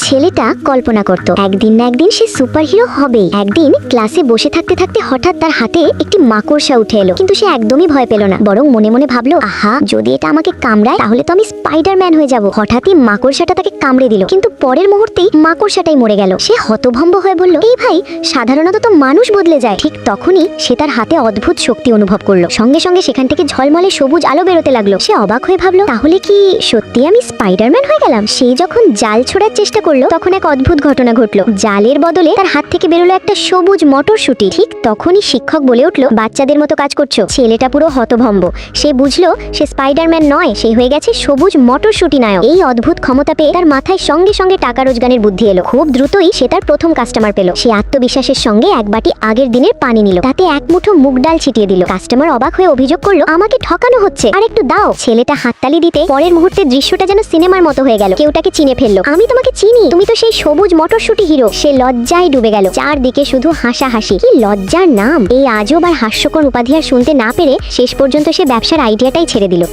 ছেলেটা কল্পনা করত একদিন না একদিন সে সুপারহিরো হবেই। একদিন ক্লাসে বসে থাকতে থাকতে হঠাৎ তার হাতে একটি মাকড়সা উঠে এলো, কিন্তু সে একদমই ভয় পেল না, বরং মনে মনে ভাবলো, আহা, যদি এটা আমাকে কামড়ায় তাহলে তো আমি স্পাইডারম্যান হয়ে যাব। হঠাৎই মাকড়সাটা তাকে কামড়ে দিল, কিন্তু পরের মুহূর্তেই মাকড়সাটাই মরে গেল। সে হতভম্ব হয়ে বলল, এই ভাই, সাধারণত তো মানুষ বদলে যায়। ঠিক তখনই সে তার হাতে অদ্ভুত শক্তি অনুভব করলো। সঙ্গে সঙ্গে সেখান থেকে ঝলমলে সবুজ আলো বেরোতে লাগলো। সে অবাক হয়ে ভাবলো, তাহলে কি সত্যি আমি স্পাইডারম্যান হয়ে গেলাম? সে যখন জাল ছোড়ার চেষ্টা করলো তখন এক অদ্ভুত ঘটনা ঘটলো। জালের বদলে তার হাত থেকে বেরোলো একটা সবুজ মটরশুঁটি। ঠিক তখনই শিক্ষক বলে উঠলো, বাচ্চাদের মতো কাজ করছো। ছেলেটা পুরো হতভম্ব। সে বুঝলো সে স্পাইডারম্যান নয়, সে হয়ে গেছে সবুজ মটরশুঁটি নায়ক। এই অদ্ভুত ক্ষমতা পেয়ে তার মাথায় সঙ্গে সঙ্গে টাকা রোজগারের বুদ্ধি এলো। খুব দ্রুতই সে তার প্রথম কাস্টমার পেল। সে আত্মবিশ্বাসের সঙ্গে এক বাটি আগের দিনের পানি নিল, তাতে এক মুঠো মুগ ডাল ছিটিয়ে দিল। কাস্টমার অবাক হয়ে অভিযোগ করলো, আমাকে ঠকানো হচ্ছে, আর একটু দাও। ছেলেটা হাততালি দিতে পরের মুহূর্তে দৃশ্যটা যেন সিনেমার মতো হয়ে গেল। কেউ তাকে চিনে ফেললো। আমি তোমাকে চিনি, তুমি তো সেই সবুজ মটরশুঁটি হিরো। সে লজ্জায় ডুবে গেল। চারদিকে শুধু হাসাহাসি। কি লজ্জার নাম! এই আজব আর হাস্যকর উপাধি আর শুনতে না পেরে শেষ পর্যন্ত সে ব্যবসার আইডিয়াটাই ছেড়ে দিল।